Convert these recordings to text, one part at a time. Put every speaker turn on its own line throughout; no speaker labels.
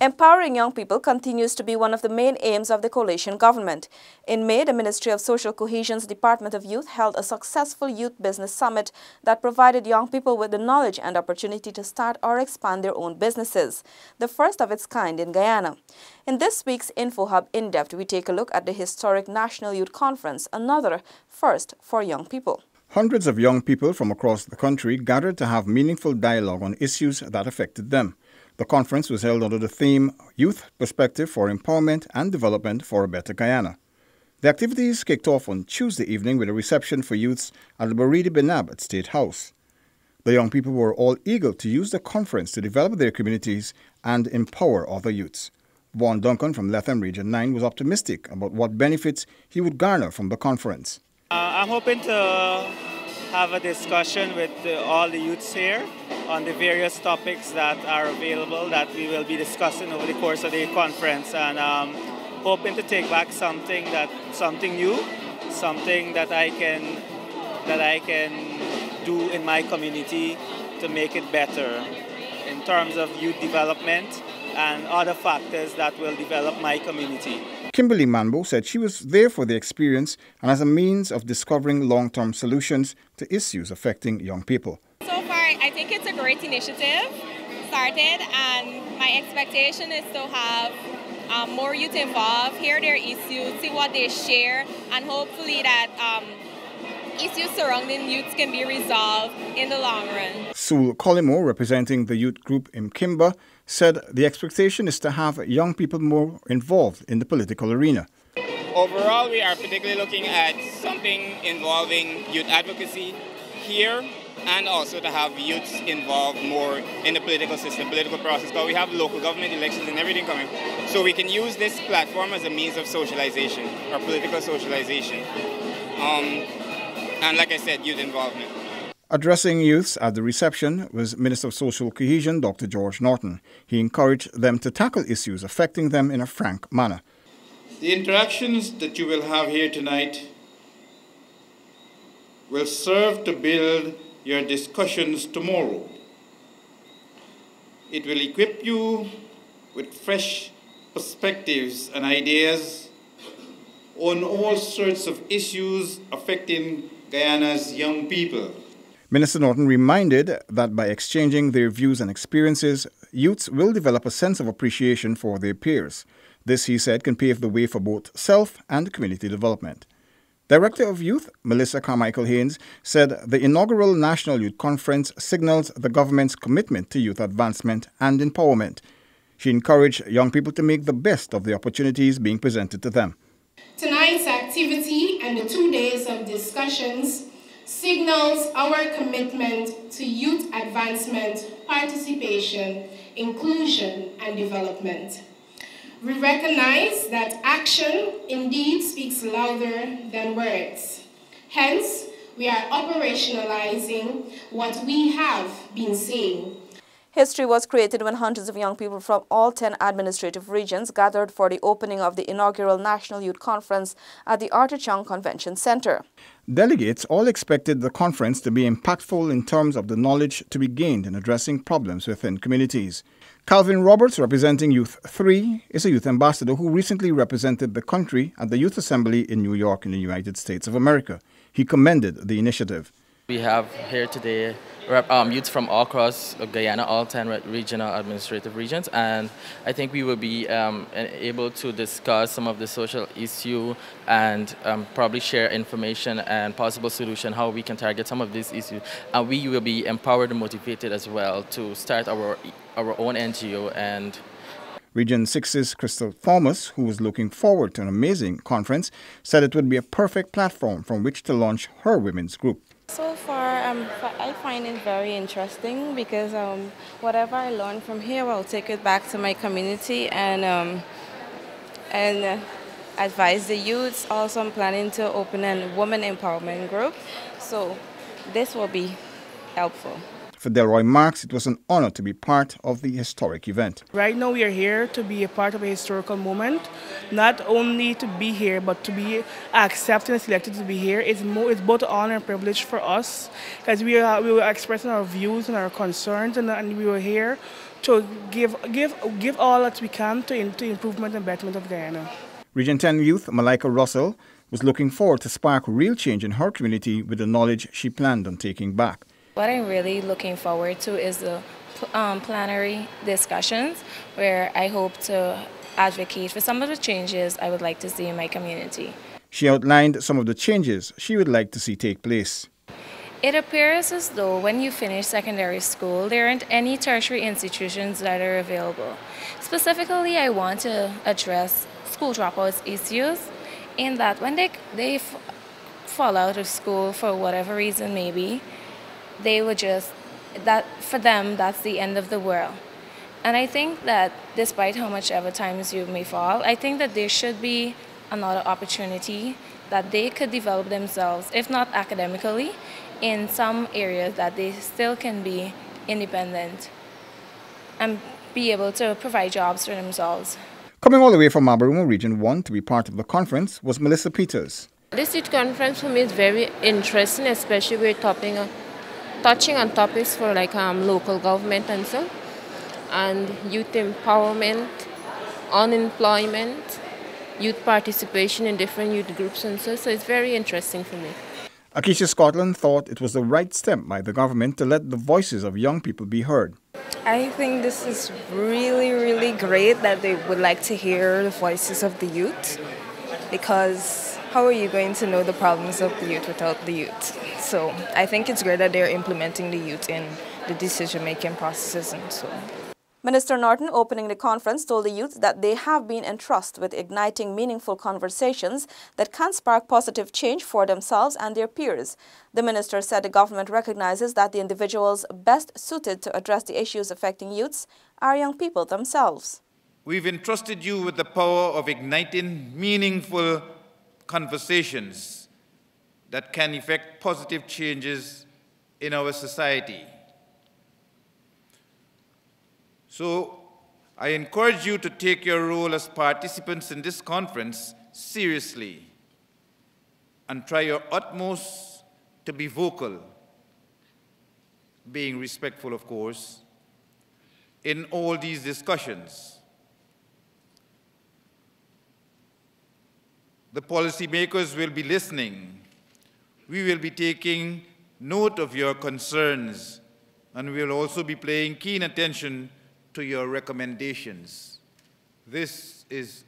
Empowering young people continues to be one of the main aims of the coalition government. In May, the Ministry of Social Cohesion's Department of Youth held a successful youth business summit that provided young people with the knowledge and opportunity to start or expand their own businesses, the first of its kind in Guyana. In this week's InfoHub In-Depth, we take a look at the historic National Youth Conference, another first for young people.
Hundreds of young people from across the country gathered to have meaningful dialogue on issues that affected them. The conference was held under the theme Youth Perspective for Empowerment and Development for a Better Guyana. The activities kicked off on Tuesday evening with a reception for youths at the Baridi Benab at State House. The young people were all eager to use the conference to develop their communities and empower other youths. Vaughn Duncan from Lethem Region 9 was optimistic about what benefits he would garner from the conference.
I'm hoping to have a discussion with all the youths here on the various topics that are available that we will be discussing over the course of the conference, and hoping to take back something new, something that I can do in my community to make it better in terms of youth development and other factors that will develop my community.
Kimberly Manbo said she was there for the experience and as a means of discovering long-term solutions to issues affecting young people.
So far, I think it's a great initiative started, and my expectation is to have more youth involved, hear their issues, see what they share, and hopefully that issues surrounding youth can be resolved in the long run.
Sul Collimo, representing the youth group Kimba, said the expectation is to have young people more involved in the political arena.
Overall, we are particularly looking at something involving youth advocacy here, and also to have youths involved more in the political system, political process, because we have local government elections and everything coming. So we can use this platform as a means of socialization, or political socialization. And like I said, youth involvement.
Addressing youths at the reception was Minister of Social Cohesion, Dr. George Norton. He encouraged them to tackle issues affecting them in a frank manner.
The interactions that you will have here tonight will serve to build your discussions tomorrow. It will equip you with fresh perspectives and ideas on all sorts of issues affecting Guyana's young people.
Minister Norton reminded that by exchanging their views and experiences, youths will develop a sense of appreciation for their peers. This, he said, can pave the way for both self and community development. Director of Youth, Melissa Carmichael Haynes, said the inaugural National Youth Conference signals the government's commitment to youth advancement and empowerment. She encouraged young people to make the best of the opportunities being presented to them.
Tonight's activity and the 2 days of discussions signals our commitment to youth advancement, participation, inclusion, and development. We recognize that action indeed speaks louder than words. Hence, we are operationalizing what we have been saying.
History was created when hundreds of young people from all 10 administrative regions gathered for the opening of the inaugural National Youth Conference at the Arthur Chung Convention Center.
Delegates all expected the conference to be impactful in terms of the knowledge to be gained in addressing problems within communities. Calvin Roberts, representing Youth 3, is a youth ambassador who recently represented the country at the Youth Assembly in New York in the United States of America. He commended the initiative.
We have here today youths from all across Guyana, all 10 regional administrative regions, and I think we will be able to discuss some of the social issue and probably share information and possible solution how we can target some of these issues. And we will be empowered and motivated as well to start our own NGO. And
Region 6's Crystal Thomas, who was looking forward to an amazing conference, said it would be a perfect platform from which to launch her women's group.
So far, I find it very interesting because whatever I learn from here, I'll take it back to my community and advise the youths. Also, I'm planning to open a women empowerment group, so this will be helpful.
For Delroy Marks, it was an honor to be part of the historic event.
Right now we are here to be a part of a historical moment, not only to be here, but to be accepted and selected to be here. It's both an honor and privilege for us, as we were expressing our views and our concerns, and we were here to give all that we can to improvement and betterment of Guyana.
Region 10 youth Malika Russell was looking forward to spark real change in her community with the knowledge she planned on taking back.
What I'm really looking forward to is the plenary discussions where I hope to advocate for some of the changes I would like to see in my community.
She outlined some of the changes she would like to see take place.
It appears as though when you finish secondary school, there aren't any tertiary institutions that are available. Specifically, I want to address school dropouts issues in that when they fall out of school for whatever reason maybe, they would just, that for them, that's the end of the world. And I think that despite how much ever times you may fall, I think that there should be another opportunity that they could develop themselves, if not academically, in some areas that they still can be independent and be able to provide jobs for themselves.
Coming all the way from Mabaruma Region 1 to be part of the conference was Melissa Peters.
This youth conference for me is very interesting, especially we're touching on topics for like local government and so, and youth empowerment, unemployment, youth participation in different youth groups and so it's very interesting for me.
Akeisha Scotland thought it was the right step by the government to let the voices of young people be heard.
I think this is really, really great that they would like to hear the voices of the youth, because how are you going to know the problems of the youth without the youth? So I think it's great that they're implementing the youth in the decision-making processes and so on.
Minister Norton, opening the conference, told the youth that they have been entrusted with igniting meaningful conversations that can spark positive change for themselves and their peers. The minister said the government recognizes that the individuals best suited to address the issues affecting youths are young people themselves.
We've entrusted you with the power of igniting meaningful conversations that can effect positive changes in our society. So I encourage you to take your role as participants in this conference seriously and try your utmost to be vocal, being respectful, of course, in all these discussions. The policymakers will be listening. We will be taking note of your concerns, and we will also be paying keen attention to your recommendations. This is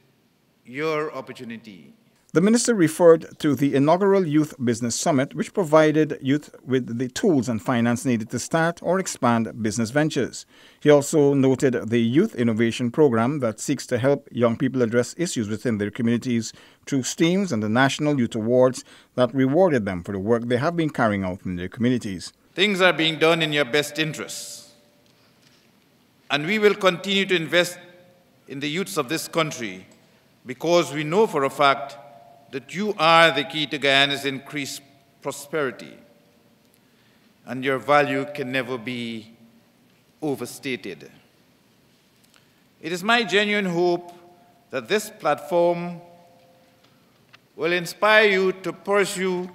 your opportunity.
The minister referred to the inaugural Youth Business Summit, which provided youth with the tools and finance needed to start or expand business ventures. He also noted the Youth Innovation Program that seeks to help young people address issues within their communities through STEAMs and the National Youth Awards that rewarded them for the work they have been carrying out in their communities.
Things are being done in your best interests. And we will continue to invest in the youths of this country because we know for a fact that you are the key to Guyana's increased prosperity, and your value can never be overstated. It is my genuine hope that this platform will inspire you to pursue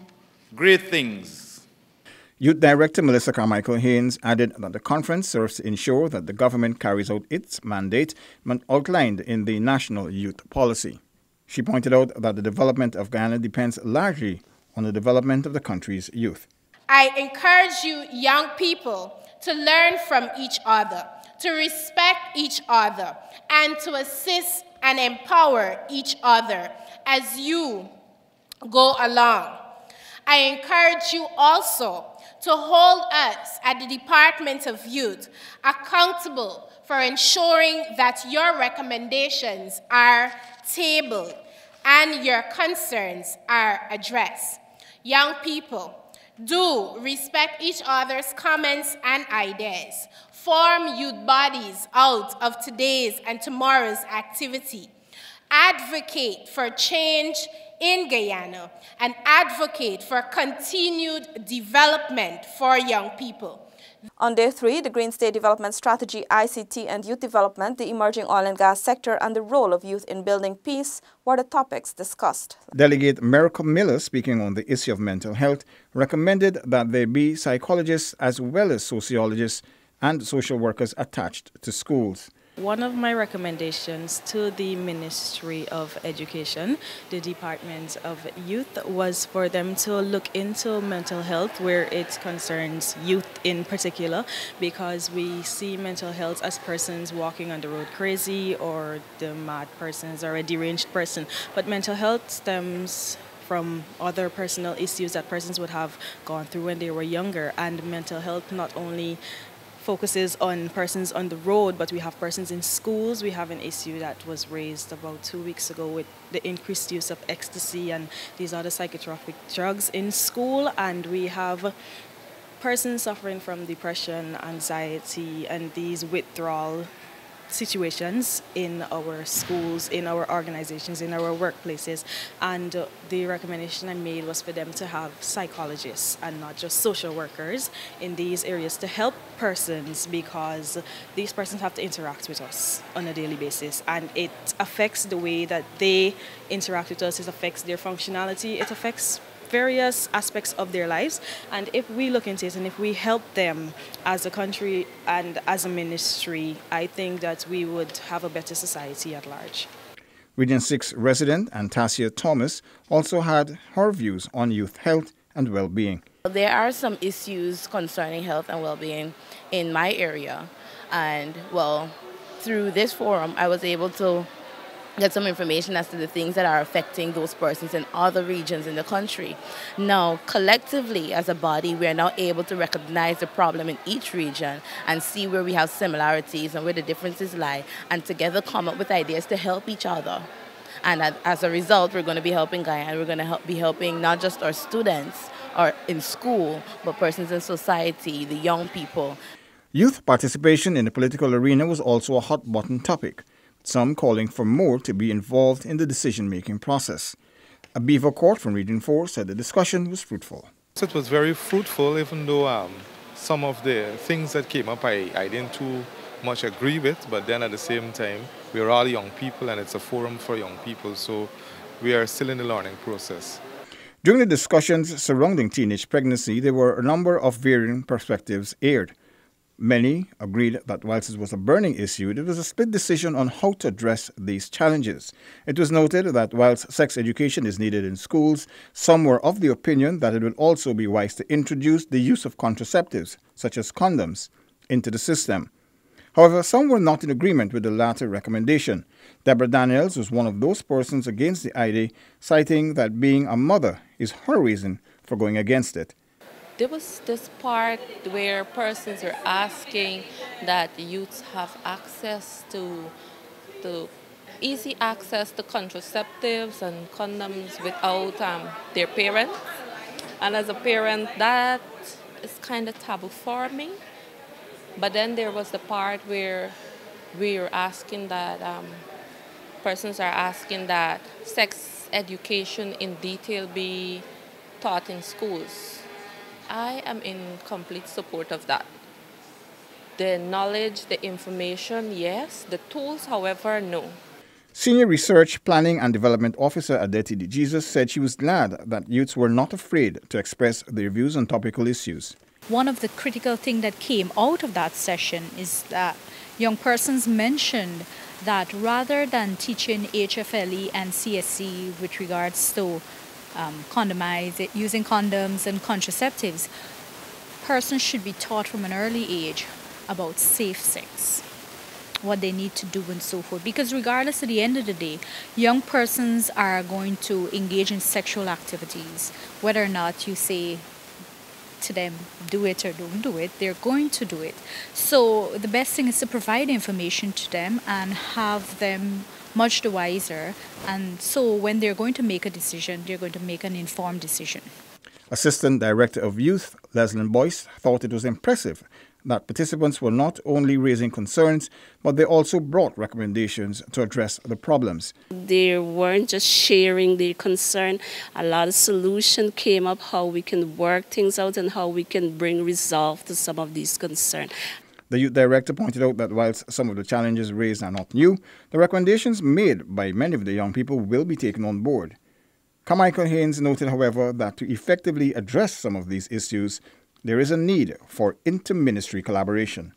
great things.
Youth Director Melissa Carmichael Haynes added that the conference serves to ensure that the government carries out its mandate outlined in the National Youth Policy. She pointed out that the development of Guyana depends largely on the development of the country's youth.
I encourage you, young people, to learn from each other, to respect each other, and to assist and empower each other as you go along. I encourage you also to hold us at the Department of Youth accountable for ensuring that your recommendations are tabled and your concerns are addressed. Young people, do respect each other's comments and ideas. Form youth bodies out of today's and tomorrow's activity. Advocate for change in Guyana and advocate for continued development for young people.
On day 3, the Green State Development Strategy, ICT and Youth Development, the emerging oil and gas sector, and the role of youth in building peace were the topics discussed.
Delegate Miracle Miller, speaking on the issue of mental health, recommended that there be psychologists as well as sociologists and social workers attached to schools.
One of my recommendations to the Ministry of Education, the Department of Youth, was for them to look into mental health where it concerns youth in particular, because we see mental health as persons walking on the road crazy or the mad persons or a deranged person. But mental health stems from other personal issues that persons would have gone through when they were younger, and mental health not only focuses on persons on the road, but we have persons in schools. We have an issue that was raised about 2 weeks ago with the increased use of ecstasy and these other psychotropic drugs in school, and we have persons suffering from depression, anxiety, and these withdrawal situations in our schools, in our organizations, in our workplaces. And the recommendation I made was for them to have psychologists and not just social workers in these areas to help persons, because these persons have to interact with us on a daily basis, and it affects the way that they interact with us. It affects their functionality. It affects various aspects of their lives, and if we look into it and if we help them as a country and as a ministry, I think that we would have a better society at large.
Region 6 resident Antasia Thomas also had her views on youth health and well-being.
There are some issues concerning health and well-being in my area, and well, through this forum I was able to get some information as to the things that are affecting those persons in other regions in the country. Now, collectively as a body, we are now able to recognize the problem in each region and see where we have similarities and where the differences lie, and together come up with ideas to help each other. And as a result, we're going to be helping Guyana. We're going to be helping not just our students or in school, but persons in society, the young people.
Youth participation in the political arena was also a hot-button topic, some calling for more to be involved in the decision-making process. A Beaver Court from Region 4 said the discussion was fruitful.
It was very fruitful, even though some of the things that came up I didn't too much agree with, but then at the same time, we're all young people and it's a forum for young people, so we are still in the learning process.
During the discussions surrounding teenage pregnancy, there were a number of varying perspectives aired. Many agreed that whilst it was a burning issue, there was a split decision on how to address these challenges. It was noted that whilst sex education is needed in schools, some were of the opinion that it would also be wise to introduce the use of contraceptives, such as condoms, into the system. However, some were not in agreement with the latter recommendation. Deborah Daniels was one of those persons against the idea, citing that being a mother is her reason for going against it.
There was this part where persons are asking that youths have access to easy access to contraceptives and condoms without their parents. And as a parent, that is kind of taboo for me. But then there was the part where we are asking that persons are asking that sex education in detail be taught in schools. I am in complete support of that. The knowledge, the information, yes. The tools, however, no.
Senior Research, Planning and Development Officer Adeti De Jesus said she was glad that youths were not afraid to express their views on topical issues.
One of the critical things that came out of that session is that young persons mentioned that rather than teaching HFLE and CSC with regards to using condoms and contraceptives, persons should be taught from an early age about safe sex, what they need to do and so forth. Because regardless, at the end of the day, young persons are going to engage in sexual activities. Whether or not you say to them, do it or don't do it, they're going to do it. So the best thing is to provide information to them and have them much the wiser, and so when they're going to make a decision, they're going to make an informed decision.
Assistant Director of Youth, Leslyn Boyce, thought it was impressive that participants were not only raising concerns, but they also brought recommendations to address the problems.
They weren't just sharing their concern. A lot of solutions came up, how we can work things out and how we can bring resolve to some of these concerns.
The youth director pointed out that whilst some of the challenges raised are not new, the recommendations made by many of the young people will be taken on board. Carmichael Haynes noted, however, that to effectively address some of these issues, there is a need for inter-ministry collaboration.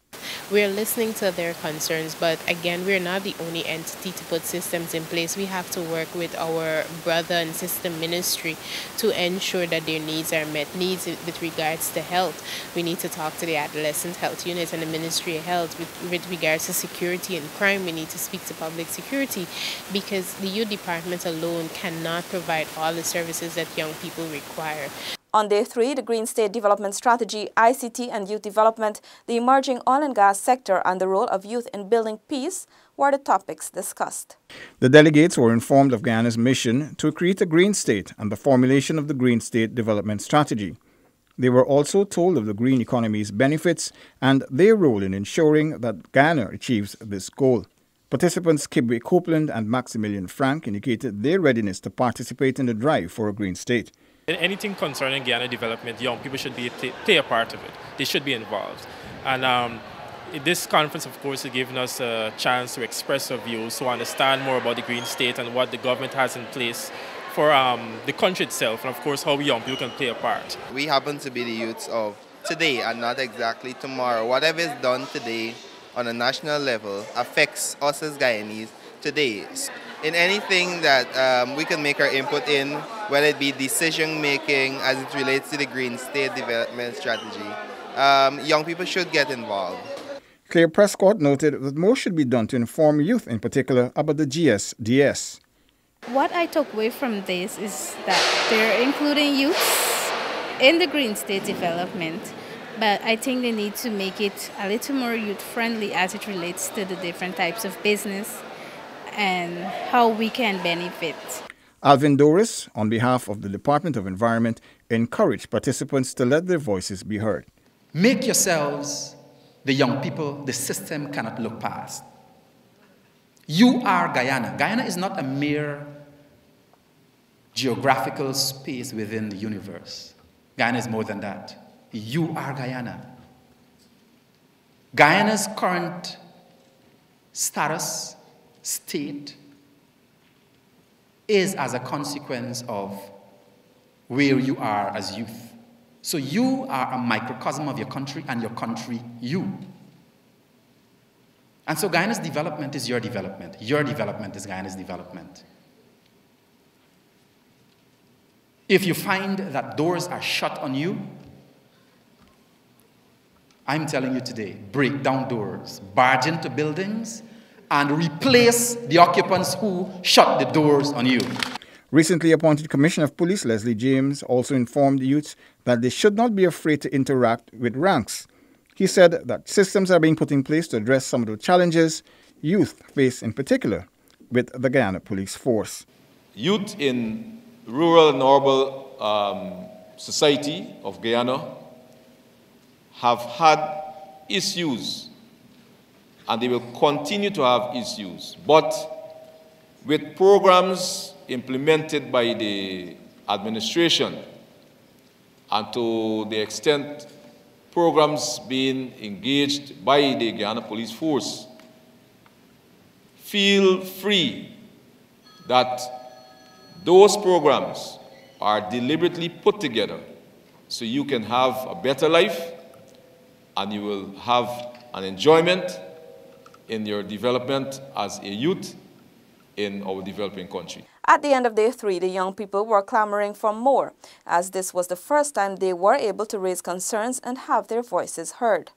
We're listening to their concerns, but again, we're not the only entity to put systems in place. We have to work with our brother and sister ministry to ensure that their needs are met. Needs with regards to health. We need to talk to the adolescent health unit and the Ministry of Health with regards to security and crime. We need to speak to public security, because the youth department alone cannot provide all the services that young people require.
On day 3, the Green State Development Strategy, ICT and Youth Development, the emerging oil and gas sector, and the role of youth in building peace were the topics discussed.
The delegates were informed of Guyana's mission to create a green state and the formulation of the Green State Development Strategy. They were also told of the green economy's benefits and their role in ensuring that Guyana achieves this goal. Participants Kibwe Copeland and Maximilian Frank indicated their readiness to participate in the drive for a green state.
In anything concerning Guyana development, young people should play a part of it. They should be involved. And this conference, of course, is giving us a chance to express our views, to understand more about the green state and what the government has in place for the country itself, and of course how young people can play a part.
We happen to be the youths of today and not exactly tomorrow. Whatever is done today on a national level affects us as Guyanese today. In anything that we can make our input in, whether it be decision making as it relates to the Green State Development Strategy, young people should get involved.
Claire Prescott noted that more should be done to inform youth in particular about the GSDS.
What I took away from this is that they're including youths in the Green State Development, but I think they need to make it a little more youth-friendly as it relates to the different types of business and how we can benefit.
Alvin Doris, on behalf of the Department of Environment, encouraged participants to let their voices be heard.
Make yourselves the young people the system cannot look past. You are Guyana. Guyana is not a mere geographical space within the universe. Guyana is more than that. You are Guyana. Guyana's current status, state, is as a consequence of where you are as youth. So you are a microcosm of your country, and your country, you. And so Guyana's development is your development. Your development is Guyana's development. If you find that doors are shut on you, I'm telling you today, break down doors, barge into buildings, and replace the occupants who shut the doors on you.
Recently appointed Commissioner of Police Leslie James also informed youths that they should not be afraid to interact with ranks. He said that systems are being put in place to address some of the challenges youth face in particular with the Guyana Police Force.
Youth in rural and urban society of Guyana have had issues, and they will continue to have issues. But with programs implemented by the administration, and to the extent programs being engaged by the Guyana Police Force, feel free that those programs are deliberately put together so you can have a better life and you will have an enjoyment in your development as a youth in our developing country.
At the end of day 3, the young people were clamoring for more, as this was the first time they were able to raise concerns and have their voices heard.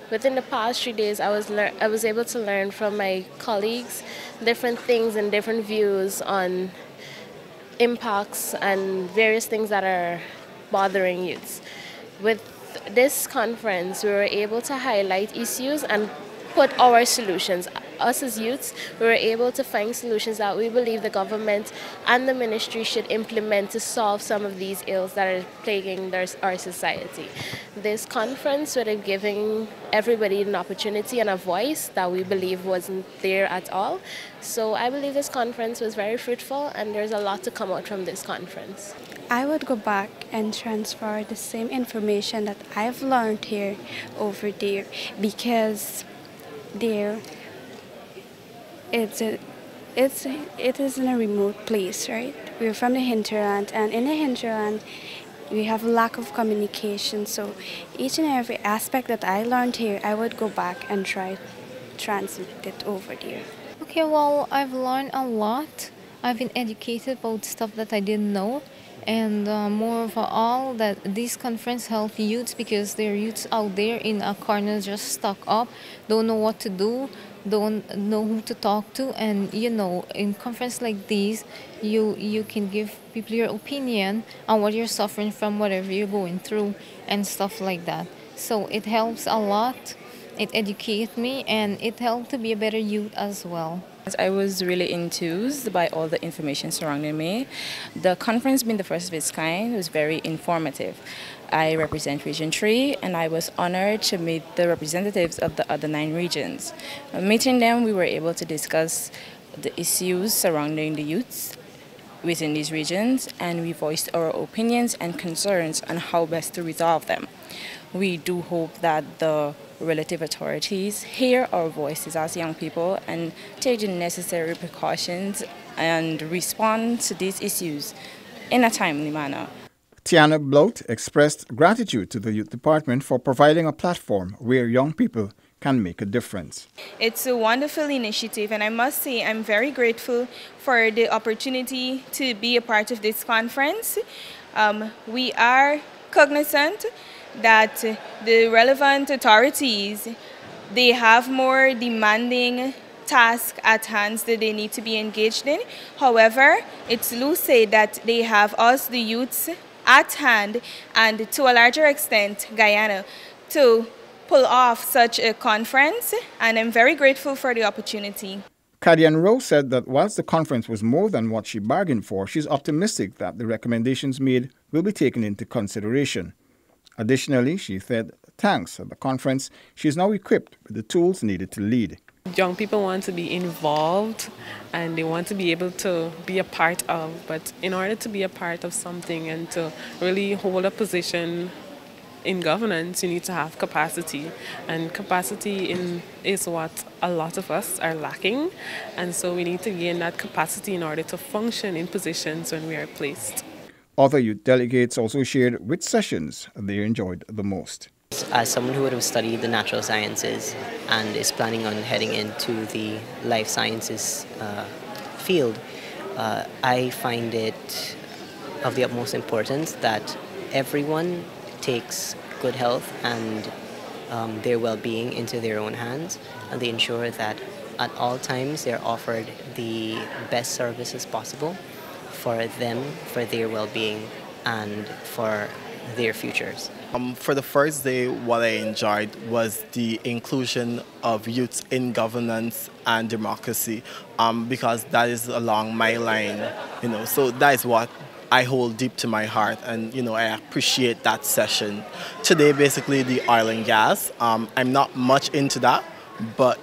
Within the past 3 days, I was able to learn from my colleagues different things and different views on impacts and various things that are bothering youths. With this conference, we were able to highlight issues and put our solutions. Us as youths, we were able to find solutions that we believe the government and the ministry should implement to solve some of these ills that are plaguing our society. This conference would have given everybody an opportunity and a voice that we believe wasn't there at all. So I believe this conference was very fruitful, and there's a lot to come out from this conference.
I would go back and transfer the same information that I've learned here over there, because there it is in a remote place, right? We're from the hinterland, and in the hinterland we have lack of communication. So each and every aspect that I learned here, I would go back and try translate it over there.
Okay, well, I've learned a lot. I've been educated about stuff that I didn't know. And more of all, that this conference help youths because there are youths out there in a corner just stuck up, don't know what to do, don't know who to talk to. And, you know, in conference like these, you can give people your opinion on what you're suffering from, whatever you're going through, and stuff like that. So it helps a lot. It educates me, and it helped to be a better youth as well.
I was really enthused by all the information surrounding me. The conference, being the first of its kind, was very informative. I represent Region 3, and I was honored to meet the representatives of the other 9 regions. Meeting them, we were able to discuss the issues surrounding the youths within these regions, and we voiced our opinions and concerns on how best to resolve them. We do hope that the relative authorities hear our voices as young people and take the necessary precautions and respond to these issues in a timely manner.
Tiana Blout expressed gratitude to the Youth Department for providing a platform where young people can make a difference.
It's a wonderful initiative, and I must say I'm very grateful for the opportunity to be a part of this conference. We are cognizant that the relevant authorities, they have more demanding tasks at hand that they need to be engaged in. However, it's lucid that they have us, the youths, at hand, and to a larger extent, Guyana, to pull off such a conference, and I'm very grateful for the opportunity.
Cadian Rowe said that whilst the conference was more than what she bargained for, she's optimistic that the recommendations made will be taken into consideration. Additionally, she said thanks to the conference, she is now equipped with the tools needed to lead.
Young people want to be involved and they want to be able to be a part of, but in order to be a part of something and to really hold a position in governance, you need to have capacity, and capacity is what a lot of us are lacking, and so we need to gain that capacity in order to function in positions when we are placed.
Other youth delegates also shared which sessions they enjoyed the most.
As someone who would have studied the natural sciences and is planning on heading into the life sciences field, I find it of the utmost importance that everyone takes good health and their well-being into their own hands, and they ensure that at all times they're offered the best services possible for them, for their well-being, and for their futures.
For the first day, what I enjoyed was the inclusion of youth in governance and democracy, because that is along my line, so that is what I hold deep to my heart, and I appreciate that session. Today, basically the oil and gas, I'm not much into that, but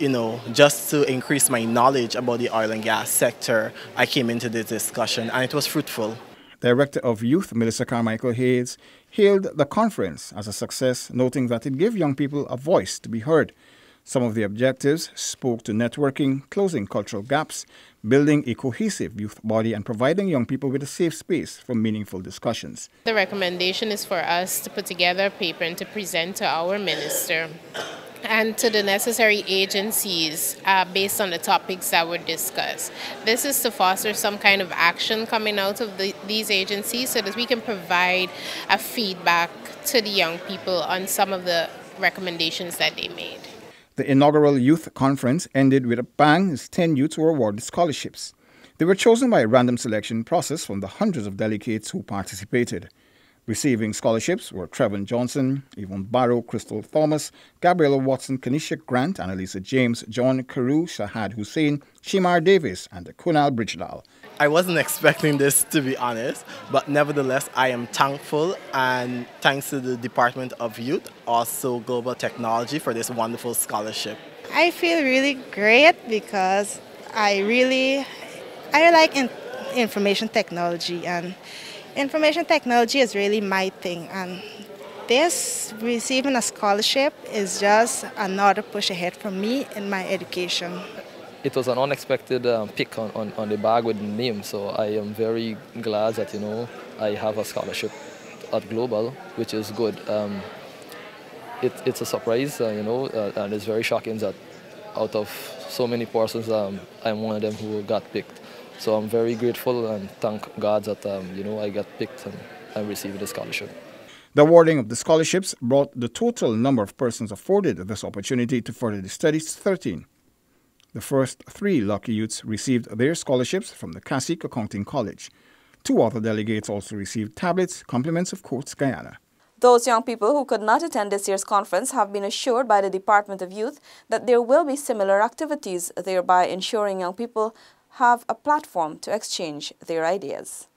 just to increase my knowledge about the oil and gas sector, I came into this discussion and it was fruitful.
Director of Youth, Melissa Carmichael Hayes, hailed the conference as a success, noting that it gave young people a voice to be heard. Some of the objectives spoke to networking, closing cultural gaps, building a cohesive youth body, and providing young people with a safe space for meaningful discussions.
The recommendation is for us to put together a paper and to present to our minister and to the necessary agencies based on the topics that were discussed. This is to foster some kind of action coming out of these agencies so that we can provide a feedback to the young people on some of the recommendations that they made.
The inaugural youth conference ended with a bang as 10 youths were awarded scholarships. They were chosen by a random selection process from the hundreds of delegates who participated. Receiving scholarships were Trevon Johnson, Yvonne Barrow, Crystal Thomas, Gabriella Watson, Kanisha Grant, Annalisa James, John Carew, Shahad Hussein, Shimar Davis, and Kunal Bridgedal.
I wasn't expecting this, to be honest, but nevertheless I am thankful, and thanks to the Department of Youth, also Global Technology, for this wonderful scholarship.
I feel really great because I like information technology, and information technology is really my thing, and this receiving a scholarship is just another push ahead for me in my education.
It was an unexpected pick on the bag with the name, so I am very glad that I have a scholarship at Global, which is good. It's a surprise, and it's very shocking that out of so many persons, I'm one of them who got picked. So I'm very grateful and thank God that I got picked and I received the scholarship.
The awarding of the scholarships brought the total number of persons afforded this opportunity to further their studies to 13. The first 3 lucky youths received their scholarships from the Cacique Accounting College. 2 other delegates also received tablets, compliments of Courts Guyana.
Those young people who could not attend this year's conference have been assured by the Department of Youth that there will be similar activities, thereby ensuring young people have a platform to exchange their ideas.